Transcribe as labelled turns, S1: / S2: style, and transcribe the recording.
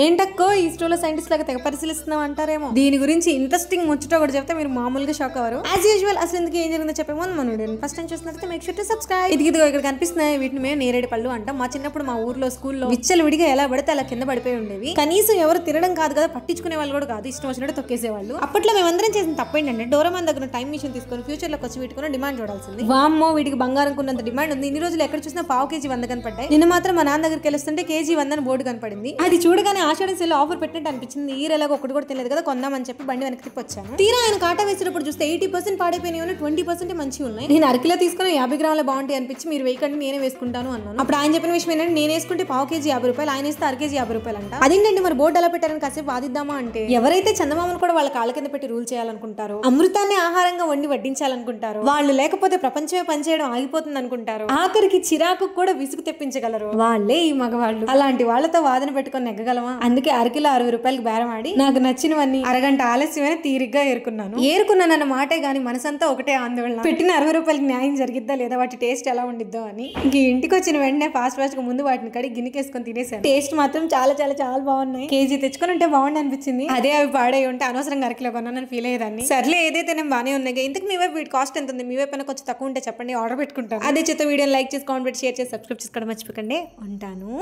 S1: ఏంటక్కో ఈ స్టోలో సైంటిస్ట్ లాగా తెగ పరిశీలిస్తున్నాం అంటారేమో. దీని గురించి ఇంట్రెస్టింగ్ ముచ్చట ఒకటి చెప్తే మీరు మామూలుగా షాక్ అవ్వరు. యాజ్ యూజువల్ అసలు ఎందుకు ఏం జరిగిందో చెప్పే ముందు మన వీడియోని ఫస్ట్ టైం చూసినట్లయితే మేక్ షూర్ టు సబ్స్క్రైబ్. ఇదిగో ఇక్కడ కనిపిస్తున్నాయి, వీటిని మేము నేరేడు పళ్ళు అంటాం. మా చిన్నప్పుడు మా ఊర్లో స్కూల్లో విచ్చలు విడిగా ఎలా పడితే అలా కింద పడిపోయి ఉండేవి. కనీసం ఎవరు తినడం కాదు కదా, పట్టించుకునే వాళ్ళు కూడా కాదు, ఇష్టం వచ్చినట్టు తొక్కేసేవాళ్ళు. అప్పట్లో మేమందరం చేసిన తప్పేంటంటే డోరేమాన్ దగ్గర టైం మిషన్ తీసుకొని ఫ్యూచర్ లోకి వచ్చి వీటికి డిమాండ్ చూడాల్సింది. వామ్మో వీటికి బంగారం కొన్నంత డిమాండ్ ఉంది. ఇన్ని రోజులు ఎక్కడ చూసినా పావు కేజీ 100 కనపడ్డాయి. నిన్న మాత్రం మా నాన్న దగ్గరికి వెళ్తుంటే కేజీ 100 బోర్డు కనపడింది. అది చూడగానే ఆషాఢ సేల్ ఆఫర్ పెట్టినట్టు అనిపించింది. ఈ రెలాగా ఒకటి కూడా తెలియదు కదా, కొందామని చెప్పి బండి వెనక్కి తిప్పొచ్చాను. తీరా ఆయన కాటా వేసేటప్పుడు చూస్తే 80% పాడైపోయినాయి, 20% మంచిగా ఉన్నాయి. నేను అరకిలో తీసుకుని 50 గ్రాముల బాగుంటాయి అనిపించి మీరు వేయకండి నేనే వేసుకుంటాను అన్నాను. అప్పుడు ఆయన చెప్పిన విషయం ఏంటంటే నేను వేసుకుంటే పావు కేజీ 50 రూపాయలు, ఆయన వేస్తే అరకేజీ 50 రూపాయలు అంట. అదేంటండి మరి బోర్డు ఎలా పెట్టారని కాసేపు వాదిద్దామా అంటే, ఎవరైతే చందమామను కూడా వాళ్ళ కాళ్ళ కింద పెట్టి రూల్ చేయాలనుకుంటారో, అమృతాన్ని ఆహారంగా వండి వడ్డించాలనుకుంటారో, వాళ్ళు లేకపోతే ప్రపంచమే పనిచేయడం ఆగిపోతుంది అనుకుంటారు, ఆఖరికి చిరాకు కూడా విసుగు తెప్పించగలరు, వాళ్ళే ఈ మగవాళ్ళు. అలాంటి వాళ్ళతో వాదన పెట్టుకొని నెగ్గగలమా? అందుకే అరకిలో 60 రూపాయలకి బేరం ఆడి నాకు నచ్చినవన్నీ అరగంట ఆలస్యమైన తీరిగ్గా ఏరుకున్నానన్న మాటే గానీ మనసంతా ఒకటే ఆందోళన. పెట్టిన 60 రూపాయలకి న్యాయం జరిగిద్దా లేదా, వాటి టేస్ట్ ఎలా ఉండిద్దో అని. ఇంక ఇంటికి వచ్చిన వెంటనే ఫాస్ట్ గా ముందు వాటిని కడిగి గిన్నెకేసుకొని తినేసాను. టేస్ట్ మాత్రం చాలా చాలా చాలా బాగున్నాయి. కేజీ తెచ్చుకొని ఉంటే బాగుండి అనిపించింది. అదే అవి పాడై ఉంటే అనవసరంగా అరకిలో కొన్నానని ఫీల్ అయ్యేదాన్ని. సర్లే ఏదైతే నేను బానే ఉన్నాయి. ఇంతకు మీ వైపు వీటి కాస్ట్ ఎంత ఉంది, మీ వైపు కొంచెం తక్కువ ఉంటే చెప్పండి, ఆర్డర్ పెట్టుకుంటాను. అదే చేత వీడియోని లైక్ చేసి కామెంట్ పెట్టి షేర్ చేసి సబ్స్క్రైబ్ చేసుకోవడం మర్చిపోకండి. ఉంటాను.